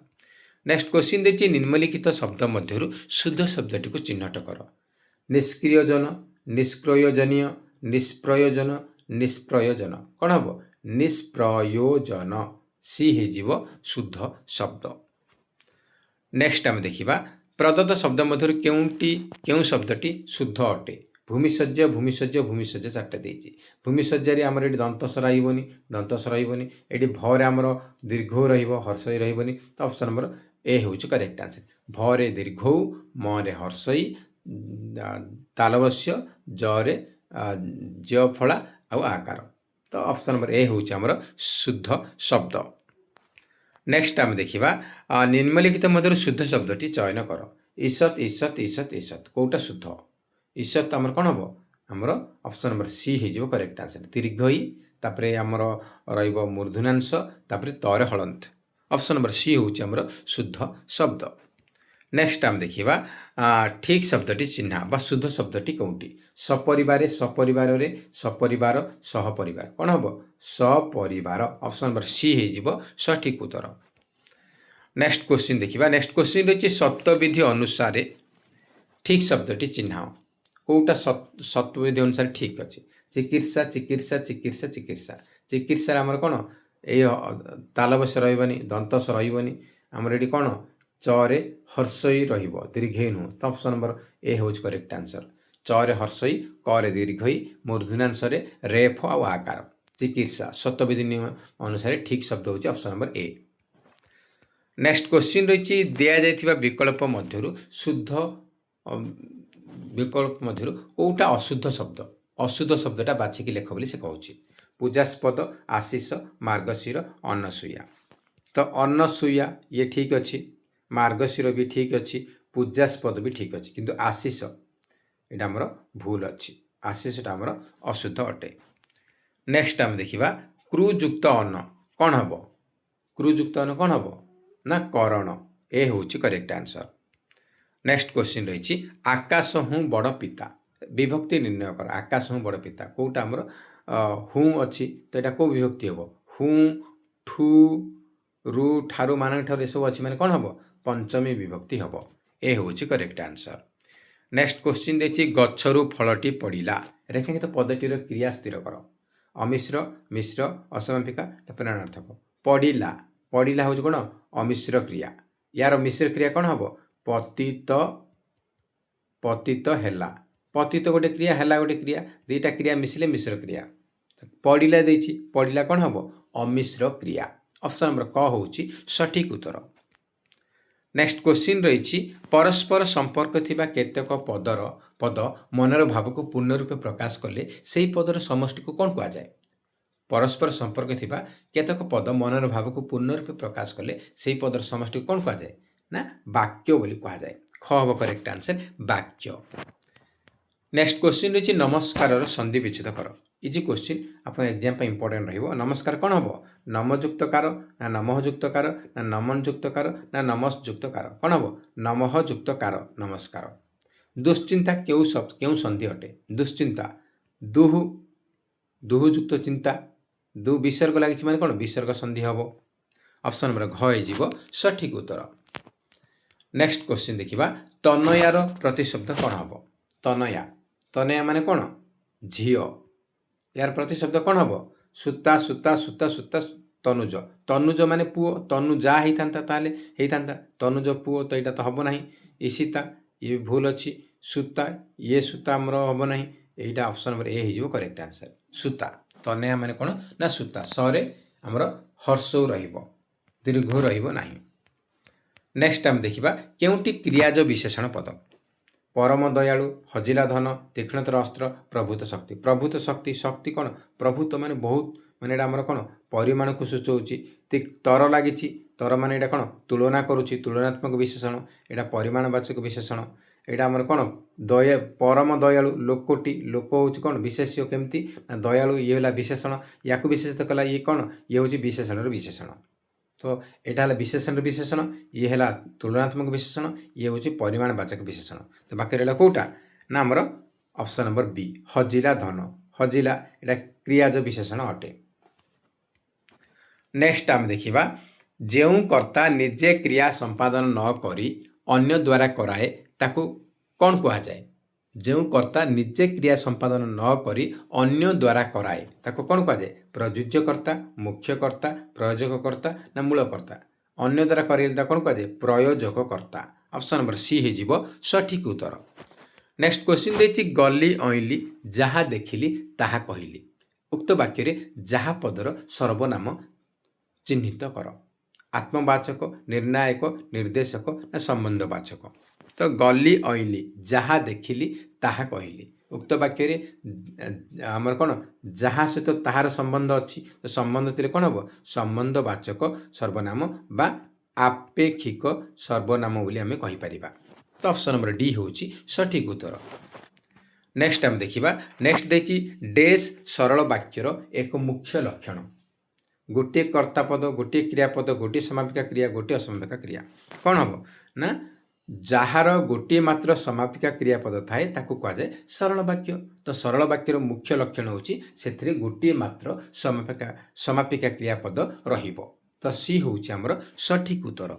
ନେକ୍ସଟ କ୍ୱେଶ୍ଚିନ୍ ଦେଇଛି ନିମ୍ନଲିଖିତ ଶବ୍ଦ ମଧ୍ୟରୁ ଶୁଦ୍ଧ ଶବ୍ଦଟିକୁ ଚିହ୍ନଟ କର। ନିଷ୍କ୍ରିୟଜନ, ନିଷ୍ପ୍ରୟୋଜନୀୟ, ନିଷ୍ପ୍ରୟୋଜନ, ନିଷ୍ପ୍ରୟୋଜନ। କ'ଣ ହେବ? ନିଷ୍ପ୍ରୟୋଜନ, ସି ହେଇଯିବ ଶୁଦ୍ଧ ଶବ୍ଦ। ନେକ୍ସଟ ଆମେ ଦେଖିବା ପ୍ରଦତ୍ତ ଶବ୍ଦ ମଧ୍ୟରୁ କେଉଁ ଶବ୍ଦଟି ଶୁଦ୍ଧ ଅଟେ? ଭୂମିଶଯ୍ୟ, ଭୂମିଶଯ୍ୟ, ଭୂମିଶଯ୍ୟ ଚାରିଟା ଦେଇଛି। ଭୂମିଶଯ୍ୟାରେ ଆମର ଏଠି ଦନ୍ତସ ରହିବନି, ଦନ୍ତସ ରହିବନି। ଏଠି ଭରେ ଆମର ଦୀର୍ଘ ରହିବ, ହର୍ଷଇ ରହିବନି। ତ ଅପସନ୍ ନମ୍ବର ଏ ହେଉଛି କରେକ୍ଟ ଆନ୍ସର। ଭରେ ଦୀର୍ଘ, ମରେ ହର୍ଷଇ, ତାଲବସ୍ୟ, ଜରେ ଜ ଫଳା ଆଉ ଆକାର। ତ ଅପସନ୍ ନମ୍ବର ଏ ହେଉଛି ଆମର ଶୁଦ୍ଧ ଶବ୍ଦ। ନେକ୍ସଟ ଆମେ ଦେଖିବା ନିମ୍ନଲିଖିତ ମଧ୍ୟରୁ ଶୁଦ୍ଧ ଶବ୍ଦଟି ଚୟନ କର। ଈଷତ୍, ଈଷତ୍, ଈଷତ୍, ଈଷତ୍। କେଉଁଟା ଶୁଦ୍ଧ? ଈଷତ୍ ଆମର କ'ଣ ହେବ? ଆମର ଅପସନ୍ ନମ୍ବର ସି ହେଇଯିବ କରେକ୍ଟ ଆନ୍ସର। ଦୀର୍ଘଇ, ତାପରେ ଆମର ରହିବ ମୂର୍ଧନ୍ୟାଂଶ, ତାପରେ ତରେ ହଳନ୍ତ। ଅପସନ୍ ନମ୍ବର ସି ହେଉଛି ଆମର ଶୁଦ୍ଧ ଶବ୍ଦ। ନେକ୍ସଟ ଆମେ ଦେଖିବା ଠିକ୍ ଶବ୍ଦଟି ଚିହ୍ନା ବା ଶୁଦ୍ଧ ଶବ୍ଦଟି କେଉଁଟି? ସପରିବାରେ, ସପରିବାରରେ, ସପରିବାର, ସହପରିବାର। କ'ଣ ହେବ? ସପରିବାର। ଅପସନ୍ ନମ୍ବର ସି ହେଇଯିବ ସଠିକ୍ ଉତ୍ତର। ନେକ୍ସଟ କ୍ୱେଶ୍ଚିନ୍ ଦେଖିବା। ନେକ୍ସଟ କ୍ୱେଶ୍ଚିନ୍ ରହିଛି ସତ୍ତ୍ୱବିଧି ଅନୁସାରେ ଠିକ୍ ଶବ୍ଦଟି ଚିହ୍ନାଅ। କେଉଁଟା ସତ୍ତ୍ୱବିଧି ଅନୁସାରେ ଠିକ୍ ଅଛି? ଚିକିତ୍ସା, ଚିକିତ୍ସା, ଚିକିତ୍ସା, ଚିକିତ୍ସା। ଚିକିତ୍ସାରେ ଆମର କ'ଣ? ଏଇ ତାଲବସ୍ୟ ରହିବନି, ଦନ୍ତସ ରହିବନି। ଆମର ଏଠି କ'ଣ? ଚରେ ହର୍ଷଇ ରହିବ, ଦୀର୍ଘଇ ନୁହଁ। ତ ଅପସନ୍ ନମ୍ବର ଏ ହେଉଛି କରେକ୍ଟ ଆନ୍ସର। ଚରେ ହର୍ଷଇ, କରେ ଦୀର୍ଘଇ, ମୂର୍ଧନ୍ୟାଂଶରେ ରେଫ ଆଉ ଆକାର। ଚିକିତ୍ସା ସତ୍ତ୍ୱବିଧି ନିୟମ ଅନୁସାରେ ଠିକ୍ ଶବ୍ଦ ହେଉଛି option number A. Next question ରହିଛି ଦିଆଯାଇଥିବା ବିକଳ୍ପ ମଧ୍ୟରୁ ଶୁଦ୍ଧ ବିକଳ୍ପ ମଧ୍ୟରୁ କେଉଁଟା ଅଶୁଦ୍ଧ ଶବ୍ଦ? ଅଶୁଦ୍ଧ ଶବ୍ଦଟା ବାଛିକି ଲେଖ ବୋଲି ସେ କହୁଛି। ପୂଜାସ୍ପଦ, ଆଶିଷ, ମାର୍ଗଶିର, ଅନସୂୟା। ତ ଅନସୂୟା ଇଏ ଠିକ୍ ଅଛି, ମାର୍ଗଶିର ବି ଠିକ୍ ଅଛି, ପୂଜାସ୍ପଦ ବି ଠିକ୍ ଅଛି, କିନ୍ତୁ ଆଶିଷ ଏଇଟା ଆମର ଭୁଲ ଅଛି। ଆଶିଷଟା ଆମର ଅଶୁଦ୍ଧ ଅଟେ। ନେକ୍ସଟ ଆମେ ଦେଖିବା କ୍ରୁଯୁକ୍ତ ଅନ କ'ଣ ହେବ? କ୍ରୁଯୁକ୍ତ ଅନ କ'ଣ ହେବ? ନା କରଣ। ଏ ହେଉଛି କରେକ୍ଟ ଆନ୍ସର। ନେକ୍ସଟ କ୍ୱେଶ୍ଚିନ୍ ରହିଛି ଆକାଶ ହୁଁ ବଡ଼ ପିତା। ବିଭକ୍ତି ନିର୍ଣ୍ଣୟ କର। ଆକାଶ ହୁଁ ବଡ଼ ପିତା କେଉଁଟା ଆମର ହୁଁ ଅଛି, ତ ଏଇଟା କେଉଁ ବିଭକ୍ତି ହେବ? ହୁଁ, ଠୁ, ରୁ, ଠାରୁ, ମାନଙ୍କ ଠାରୁ ଏସବୁ ଅଛି ମାନେ କ'ଣ ହେବ? ପଞ୍ଚମୀ ବିଭକ୍ତି ହେବ। ଏ ହେଉଛି କରେକ୍ଟ ଆନ୍ସର। ନେକ୍ସଟ କ୍ୱେଶ୍ଚିନ୍ ଦେଇଛି ଗଛରୁ ଫଳଟି ପଡ଼ିଲା। ରେଖାଙ୍କିତ ପଦଟିର କ୍ରିୟା ସ୍ଥିର କର। ଅମିଶ୍ର, ମିଶ୍ର, ଅସମାପିକା, ପ୍ରେରଣାର୍ଥକ। ପଡ଼ିଲା, ପଡ଼ିଲା ହେଉଛି କ'ଣ? ଅମିଶ୍ର କ୍ରିୟା। ୟାର ମିଶ୍ର କ୍ରିୟା କ'ଣ ହେବ? ପତିତ, ପତିତ ହେଲା। ପତିତ ଗୋଟେ କ୍ରିୟା, ହେଲା ଗୋଟେ କ୍ରିୟା, ଦୁଇଟା କ୍ରିୟା ମିଶିଲେ ମିଶ୍ର କ୍ରିୟା। ପଡ଼ିଲା ଦେଇଛି, ପଡ଼ିଲା କ'ଣ ହେବ? ଅମିଶ୍ର କ୍ରିୟା। ଅପସନ୍ ନମ୍ବର କ ହେଉଛି ସଠିକ୍ ଉତ୍ତର। ନେକ୍ସଟ କ୍ୱେଶ୍ଚିନ୍ ରହିଛି ପରସ୍ପର ସମ୍ପର୍କ ଥିବା କେତେକ ପଦ ମନର ଭାବକୁ ପୂର୍ଣ୍ଣ ରୂପେ ପ୍ରକାଶ କଲେ ସେହି ପଦର ସମଷ୍ଟିକୁ କ'ଣ କୁହାଯାଏ? ପରସ୍ପର ସମ୍ପର୍କ ଥିବା କେତେକ ପଦ ମନର ଭାବକୁ ପୂର୍ଣ୍ଣ ରୂପେ ପ୍ରକାଶ କଲେ ସେହି ପଦର ସମଷ୍ଟିକୁ କ'ଣ କୁହାଯାଏ? ନା ବାକ୍ୟ ବୋଲି କୁହାଯାଏ। ଖ ହେବ କରେକ୍ଟ ଆନ୍ସର, ବାକ୍ୟ। ନେକ୍ସଟ କ୍ୱେଶ୍ଚିନ୍ ରହିଛି ନମସ୍କାରର ସନ୍ଧି ବିଚ୍ଛେଦ କର। ଇଜି କ୍ୱେଶ୍ଚିନ୍, ଆପଣ ଏକ୍ଜାମ୍ ପାଇଁ ଇମ୍ପୋର୍ଟାଣ୍ଟ ରହିବ। ନମସ୍କାର କ'ଣ ହେବ? ନମଯୁକ୍ତ କାର, ନା ନମଃ ଯୁକ୍ତ କାର, ନା ନମନ ଯୁକ୍ତ କାର, ନା ନମସ୍ ଯୁକ୍ତ କାର। କ'ଣ ହେବ? ନମଃ ଯୁକ୍ତ କାର, ନମସ୍କାର। ଦୁଶ୍ଚିନ୍ତା କେଉଁ ସନ୍ଧି ଅଟେ? ଦୁଶ୍ଚିନ୍ତା ଦୁହୁ, ଦୁହୁ ଯୁକ୍ତ ଚିନ୍ତା, ଦୁ ବିସର୍ଗ ଲାଗିଛି ମାନେ କ'ଣ? ବିସର୍ଗ ସନ୍ଧି ହେବ। ଅପସନ୍ ନମ୍ବର ଘ ହେଇଯିବ ସଠିକ୍ ଉତ୍ତର। ନେକ୍ସଟ କ୍ୱେଶ୍ଚିନ୍ ଦେଖିବା ତନୟାର ପ୍ରତିଶବ୍ଦ କ'ଣ ହେବ? ତନୟା। ତନୟା ମାନେ କ'ଣ? ଝିଅ। यार प्रतिशब्द कौन हम? सुता सुता सुता सुता तनुज। तनुज माने पुओ। तनुजा होता तनुज पुओ तो यहाँ तो हम ना। ईशिता ये भूल अच्छी। सुता ये सुता आमर हम ना। यहाँ ऑप्शन नंबर ए हो करेक्ट आंसर सुता। तनया माने कौन ना सुता। सरे आमर हर्ष दीर्घ रहा। नेक्स्ट आम देखा केउटी क्रियाज विशेषण पद? परम दयालु, हजिला धन, तीक्ष्णतर अस्त्र, प्रभुत शक्ति। प्रभुत शक्ति शक्ति कौन? प्रभुत माने बहुत माने आमर कौन परिमाण को सूचौची। तर लगी तर माने यहाँ कौन तुलना करुच्ची तुलनात्मक विशेषण। यहाँ परिमाणवाचक विशेषण। यहाँ आमर कौन दया परम दयालु लोकटी लोक हूँ कौन विशेष्य केमती ना दयालु ये है विशेषण। या विशेषित कला ये कौन ये हूँ विशेषण विशेषण। तो यहाँ है विशेषण विशेषण ये है तुलनात्मक विशेषण ये हूँ परिमाणवाचक विशेषण। तो बाकी रहा कौटा ना आमर ऑप्शन नंबर बी हजिला धन। हजिला यहाँ क्रियाज विशेषण अटे। नेक्स्ट आम देखा जो कर्ता निजे क्रिया संपादन न करी अन्य द्वारा कराए ताकू कौन कह जाए? जो कर्ता निजे क्रिया संपादन न करी अन्य द्वारा कराए ताको कौन कह जाए? प्रयोज्यकर्ता, मुख्यकर्ता, प्रयोजककर्ता ना मूलकर्ता? अन्य द्वारा करें कौन कह जाए? प्रयोजककर्ता। ऑप्शन नंबर सी हो सठिक उत्तर। नेक्स्ट क्वेश्चन देखिए गली अइली जहाँ देखिली ताहा कहली। उक्त वाक्य जहाँ पदर सर्वनाम चिन्हित कर। आत्मवाचक, निर्णायक, निर्देशक ना संबंधवाचक? तो गली अइली जहाँ देखिली ताहा कहली। उक्त वाक्य आमर कौन जहाँ सहित ताहार संबंध अच्छी तो संबंध थे कौन हम? संबंधवाचक सर्वनाम बा आपेक्षिक सर्वनाम बोली आम कहीपर। तो ऑप्शन नंबर डी हूँ सठिक उत्तर। नेक्स्ट आम देखा नेक्स्ट देखी डेस सरल वाक्यर एक मुख्य लक्षण। गोटे कर्तापद, गोटे क्रियापद, गोटे समापिका क्रिया, गोटे असमापिका क्रिया कौन हम ना जार गोटे मात्र समापिका क्रियापद थाए ताकू कह जाए सरल वाक्य। तो सरल वाक्यर मुख्य लक्षण होची से गोटे मात्र समापिका क्रियापद रहिबो। तो सी हूँ आमर सठिक उत्तर।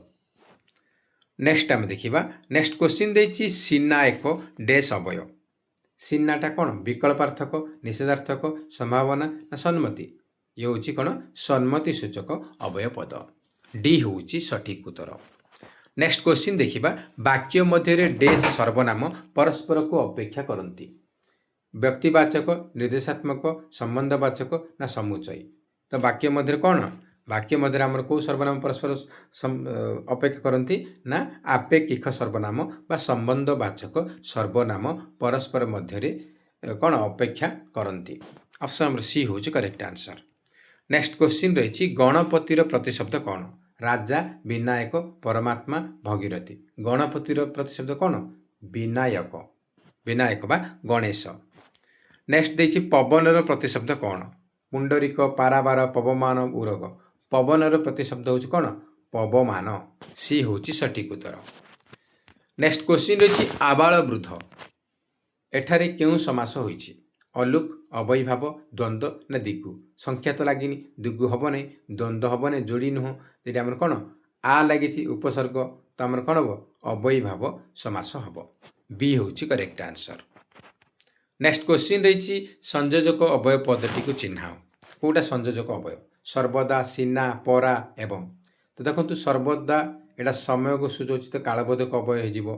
नेक्स्ट आम देखा नेक्स्ट क्वेश्चन देछि सीना एक डेस अवय। सीनाटा कौन विकल्पार्थक, निषेधार्थक, संभावना ना सम्मति? ये हूँ कौन सम्मति सूचक अवय पद। डी हूँ सठिक उत्तर। नेक्स्ट क्वेश्चन देखा वाक्य मध्य डेस सर्वनाम परस्पर को अपेक्षा करती। व्यक्तिवाचक, निर्देशात्मक, संबंधवाचक ना समुच्चय? तो वाक्य मध्य कौन वाक्य मध्य आमर कौ सर्वनाम परस्पर अपेक्षा करती ना आपेक्षिक सर्वनाम बा संबंधवाचक सर्वनाम परस्पर मध्य कौन अपेक्षा करती। ऑप्शन नंबर सी हूँ करेक्ट आंसर। नेक्स्ट क्वेश्चन रही गणपतिर प्रतिशब्द कौन? राजा, विनायक, परमात्मा, भगीरथी। गणपतिर प्रतिशब्द कौन? विनायक। विनायक बा गणेश। नेक्स्ट देखिए पवनर प्रतिशब्द कौन? पुंडरीक, पारावार, पवमान, उरग। पवनर प्रतिशब्द हूँ कौन? पवमान। सी हूँ सठिक उत्तर। नेक्स्ट क्वेश्चन रही आबाल वृद्ध। एठारे क्यों समास होइछि? अलुक, अवैभाव, द्वंद्व ना दिगु? संख्या तो लगिनी दिगु हम ना, द्वंद्व हम ना, जोड़ी नुह। ये आम कौन आ लगी उपसर्ग तो आम कौन हम? अवैभाव समास हम। बी हूँ करेक्ट आंसर। नेक्स्ट क्वेश्चन रही संयोजक अवय पदटी को चिन्हाओ। कौटा संयोजक अवय? सर्वदा, सीना, परा एवं। तो देखो सर्वदा यहाँ समय को सूचौची तो कालबोधक अवय हो।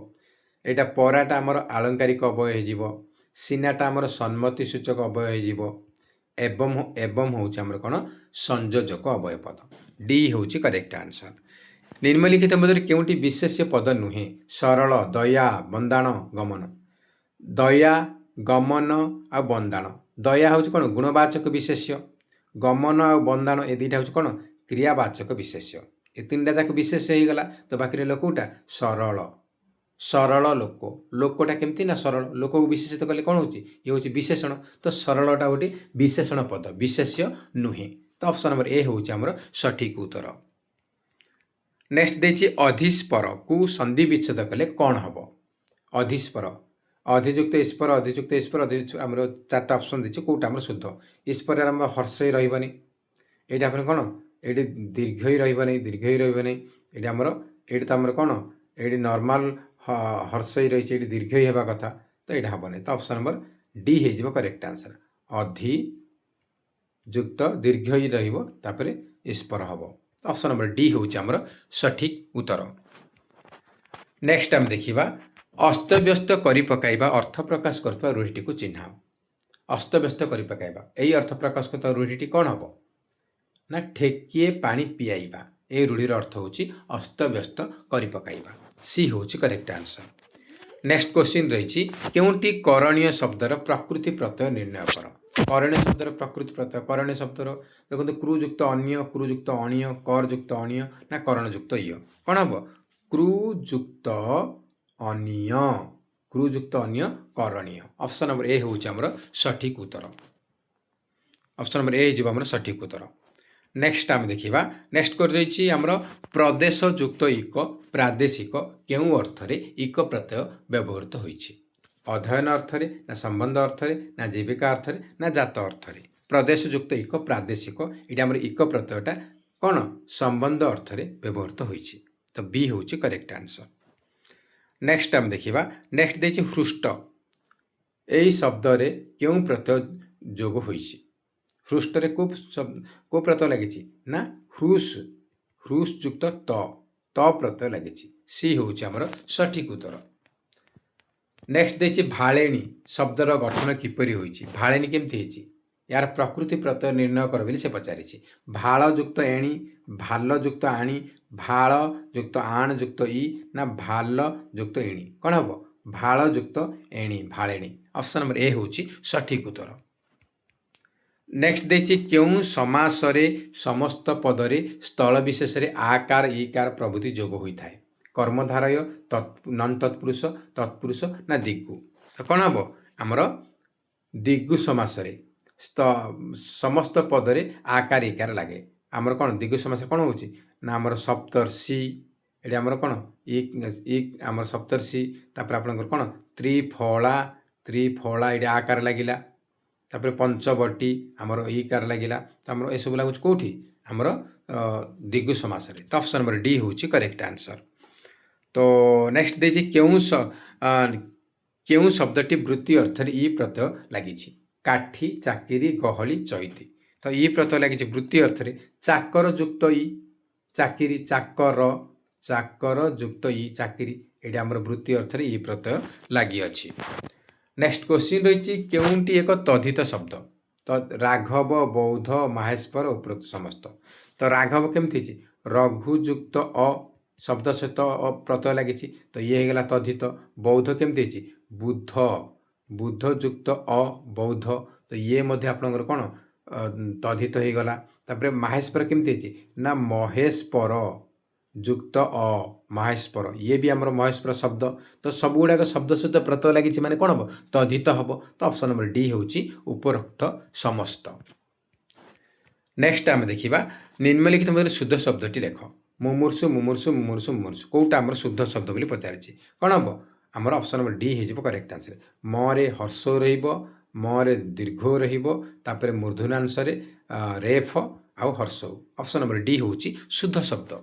यहाँ पराटा आमर आलंकारिक अवय हो। सीनाटा आमर सम्मति सूचक अवय हो। एवं हूँ आमर कौन संयोजक अवय पद। डी हूँ करेक्ट आंसर। निम्नलिखित मध्य केउटी विशेष्य पद नुहे? सरल, दया, बंदाण, गमन। दया, गमन आ बंदाण। दया हूँ कौन गुणवाचक विशेष्य। गमन आ बंदाण ए दुईटा हूँ कौन क्रियावाचक विशेष्य। ये तीन टा जाक विशेष्य हो गला। तो बाकी रहा कौटा सरल। सरल लोक। लोकटा केमती ना सरल। लोक को विशेषित कले कौन होची? ये हूँ विशेषण। तो सरलटा गोटे विशेषण पद, विशेष्य नुहे। तो ऑप्शन नंबर ए हूँ आमर सठिक उत्तर। नेक्स्ट देखिए अधिस्पर को संधि विच्छेद कले कौन हम? अधिस्पर अधिजुक्त ईश्वर, अधिजुक्त ईश्वर, आम चार्टा ऑप्शन देखिए कौटा आम शुद्ध? ईश्वर आम हर्ष ही रही ये कौन ये दीर्घ ही रही दीर्घ ही रही ये आमर ये तो आमर कौन ये नॉर्मल हर्षई रही दीर्घई होगा कथा तो यहाँ हेनी तो ऑप्शन नंबर डी हो करेक्ट आंसर अधि युक्त दीर्घई रहीपर ईश्वर हम ऑप्शन नंबर डी हूँ आमर सठिक उत्तर। नेक्स्ट आम देखा अस्तव्यस्त कर पकाइबा अर्थ प्रकाश करता रूढ़ी को चिन्ह अस्तव्यस्त कर पकाइबा यही अर्थ प्रकाश करता रूढ़ी कौन हम ना ठेकिए पानी पियाइबा ये रूढ़ीर अर्थ हूँ अस्तव्यस्त कर पकाइबा सी हूँ करेक्ट आंसर। नेक्स्ट क्वेश्चन रही केउंटी करणीय शब्दर प्रकृति प्रत्यय निर्णय कर करणीय शब्दर प्रकृति प्रत्यय करणीय शब्दर देखो क्रुयुक्त अन्य क्रुयुक्त अणीय करयुक्त अणीय ना करणयुक्त इय कौन हम क्रुयुक्त अनीय क्रुयुक्त अन्य करणीय ऑप्शन नंबर ए हूँ आमर सठिक उत्तर ऑप्शन नंबर ए आमर सठिक उत्तर। नेक्स्ट आम देखा नेक्स्ट कर रही आमर प्रदेश युक्त इक प्रादेशिक केउं अर्थरे इक प्रत्यय व्यवहृत होइछि अध्ययन अर्थरे ना संबंध अर्थरे ना जीविका अर्थरे ना जात अर्थरे प्रदेश युक्त इक प्रादेशिक ये आमर इक प्रत्ययटा कौन संबंध अर्थरे व्यवहृत होइछि तो बी हूँ करेक्ट आंसर। नेक्स्ट आम देखा नेक्स्ट देखिए हृष्ट यही शब्द रे केउं प्रत्यय जोग होइछि हृष्ट को प्रत्यय लगी ना ह्रूस ह्रूस युक्त त प्रत्यय लगी सी हूँ आमर सठिक उत्तर। नेक्स्ट देखिए भाळेणी शब्दर गठन किपरि होइछि भाळेणी केमती यार प्रकृति प्रत्यय निर्णय कर बोली से पचारि भाळ युक्त एणी भाल युक्त आणी भाळ युक्त आण युक्त ई ना भाल युक्त एणी कौन हम भाळ युक्त एणी भाळेणी ऑप्शन नंबर ए हूँ सठिक उत्तर। नेक्स्ट देखिए क्यों समासरे समस्त पदरे स्थल विशेष आकार ईकार प्रभृति जोग होता है कर्मधारय नन तत्पुरुष तत्पुरुष ना दिग्गु तो कौन हम आमर दिग्गु समासरे समस्त पदरे आकार ईकार लगे आमर कौन दिग्गु समास कौन हो आमर सप्तर्षि ये आमर कौन इक आमर सप्तर्षि तापर आपनकर कौन त्रिफला त्रिफला ये आकार लगिला तापर पंचवटी आमर ईकार लगिला तो आमर सब लगुच कौटी आमर दिग्गु समास तो ऑप्शन नंबर डी हूँ करेक्ट आंसर। तो नेक्स्ट देखिए क्यों शब्दटी वृत्ति अर्थ ई प्रत्यय लगी काठी चाकिरी गहली चैती तो ई प्रत्यय लगी वृत्ति अर्थ चाकर युक्त ई चाकिरी चाकर चाकर युक्त ई चाकिरी ये आमर वृत्ति अर्थ ई प्रत्यय लगी अच्छी। नेक्स्ट क्वेश्चन रही केउंटी एक तद्धित शब्द तो राघव बौद्ध माहेश्वर उपरोक्त समस्त तो राघव केमती रघुयुक्त अ शब्द सहित प्रत्यय लगी तो ये होगा तद्धित बौद्ध केमती बुद्ध बुद्धयुक्त अ बौद्ध तो ये आपणकर कौन तद्धित हो गला तापर माहेश्वर केमती ना महेश्वर युक्त अ महेश्वर ये भी आमर महेश्वर शब्द तो सब गुड़ाक शब्द सहित प्रत्यय लगी माने कौन हम तद्धित हम तो ऑप्शन नंबर डी हूँ उपरोक्त समस्त। नेक्स्ट आम देखा निम्नलिखित मध्य शुद्ध शब्दटी लेख मुमूर्षु मुमूर्षु मुमूर्षु मुमूर्षु कौटा आमर शुद्ध शब्द बोली पचारि कौन हम आमर ऑप्शन नंबर डी हो करेक्ट आंसर मरे हर्ष रे दीर्घ रपर मूर्धन्यांशरे रेफ आउ हर्ष ऑप्शन नंबर डी हूँ शुद्ध शब्द।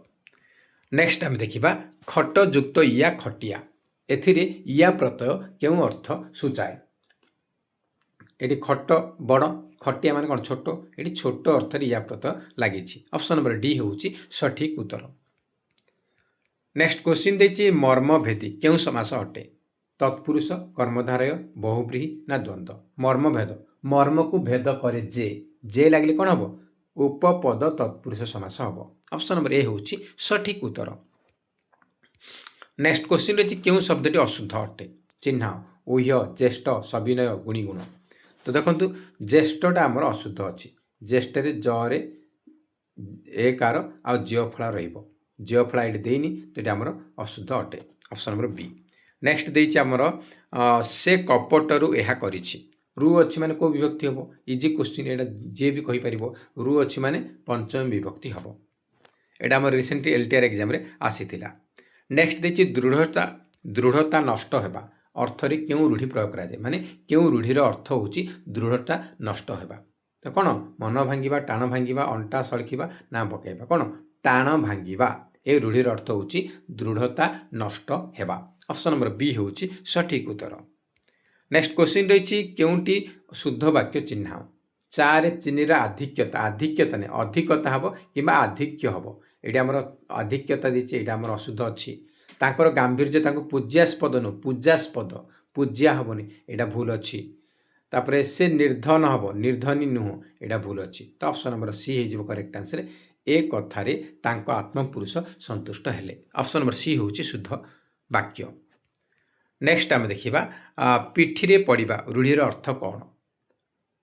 नेक्स्ट आम देखा खट युक्त या खटिया एथिरे या प्रत्यय क्यों अर्थ सूचाए ये खट बड़ खटिया माने कौन छोट ये छोट अर्थ या प्रत्यय लगी ऑप्शन नंबर डी हूँ सठिक उत्तर। नेक्स्ट क्वेश्चन देखिए मर्मभेदी क्यों समास अटे तत्पुरुष कर्मधारय बहुव्रीहि ना द्वंद्व मर्मभेद मर्म को भेद करे जे लगे कौन हम उपपद तत्पुरुष समास हम ऑप्शन नंबर ए हूँ सठिक उत्तर। नेक्स्ट क्वेश्चन रही क्यों शब्दटी अशुद्ध अटे चिन्ह ऊह्य ज्येष्ठ सविनय गुणीगुण तो देखो ज्येष्ठटा आमर अशुद्ध अच्छी ज्येष्ठे जरे एकार आ जिफला जिफला ये देनी तो ये आमर अशुद्ध अटे ऑप्शन नंबर बी। नेक्स्ट देछि आमर से कपटरू यह करिछि रु अच्छी माने को विभक्ति हम इजी क्वेश्चन ये जी भी कहीपर रु अच्छी माने पंचम विभक्ति हम यहाँ आम रिसेंटली एलटीआर एग्जाम रे आसीथिला। नेक्स्ट देखिए दृढ़ता दृढ़ता नष्ट होगा अर्थरे क्यों रूढ़ी प्रयोग कराए माने क्यों रूढ़ीर अर्थ हूँ दृढ़ता नष्ट होगा तो कौन मन भांगा टाण भांगा अंटा सड़खा ना पकड़ा कौन टाण भांगा ए रूढ़ीर अर्थ हूँ दृढ़ता नष्ट होगा ଅପସନ୍ ନମ୍ବର ବି ହେଉଛି ସଠିକ୍ ଉତ୍ତର। ନେକ୍ସଟ କ୍ୱେଶ୍ଚିନ୍ ରହିଛି କେଉଁଟି ଶୁଦ୍ଧ ବାକ୍ୟ ଚିହ୍ନାଅ। ଚାରେ ଚିନିର ଆଧିକ୍ୟତା ନାହିଁ, ଅଧିକତା ହେବ କିମ୍ବା ଆଧିକ୍ୟ ହେବ। ଏଇଟା ଆମର ଆଧିକ୍ୟତା ଦେଇଛି, ଏଇଟା ଆମର ଅଶୁଦ୍ଧ ଅଛି। ତାଙ୍କର ଗାମ୍ଭୀର୍ଯ୍ୟ ତାଙ୍କୁ ପୂଜ୍ୟାସ୍ପଦ ନୁହଁ, ପୂଜାସ୍ପଦ, ପୂଜ୍ୟା ହେବନି, ଏଇଟା ଭୁଲ ଅଛି। ତାପରେ ସେ ନିର୍ଧନ ହେବ, ନିର୍ଧନୀ ନୁହଁ, ଏଇଟା ଭୁଲ ଅଛି। ତ ଅପସନ୍ ନମ୍ବର ସି ହେଇଯିବ କରେକ୍ଟ ଆନ୍ସର। ଏ କଥାରେ ତାଙ୍କ ଆତ୍ମପୁରୁଷ ସନ୍ତୁଷ୍ଟ ହେଲେ। ଅପସନ୍ ନମ୍ବର ସି ହେଉଛି ଶୁଦ୍ଧ ବାକ୍ୟ। ନେକ୍ସଟ ଆମେ ଦେଖିବା ପିଠିରେ ପଡ଼ିବା ରୂଢ଼ିର ଅର୍ଥ କ'ଣ?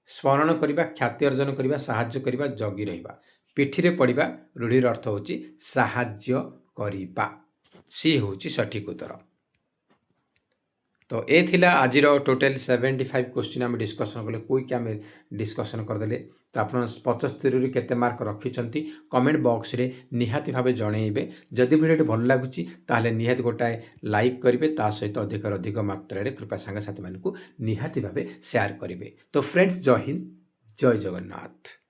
ସ୍ମରଣ କରିବା, ଖ୍ୟାତି ଅର୍ଜନ କରିବା, ସାହାଯ୍ୟ କରିବା, ଜଗି ରହିବା। ପିଠିରେ ପଡ଼ିବା ରୂଢ଼ିର ଅର୍ଥ ହେଉଛି ସାହାଯ୍ୟ କରିବା। ସି ହେଉଛି ସଠିକ୍ ଉତ୍ତର। तो ये थिला आजिर टोटल 75 क्वेश्चन आम डिस्कसन कले क्विक आम डिस्कसन करदे। तो आप 75 केते मार्क रखिंट कमेंट बॉक्स रे निहाती भावे जनइबे। जदि वीडियो भल लगुच ताहले निहाती गोटाए लाइक करेंगे, ता सहित अधिक मात्रा कृपया सांगसाथी मानक निहाती भावे शेयर करेंगे। तो फ्रेंड्स, जय हिंद, जय जगन्नाथ।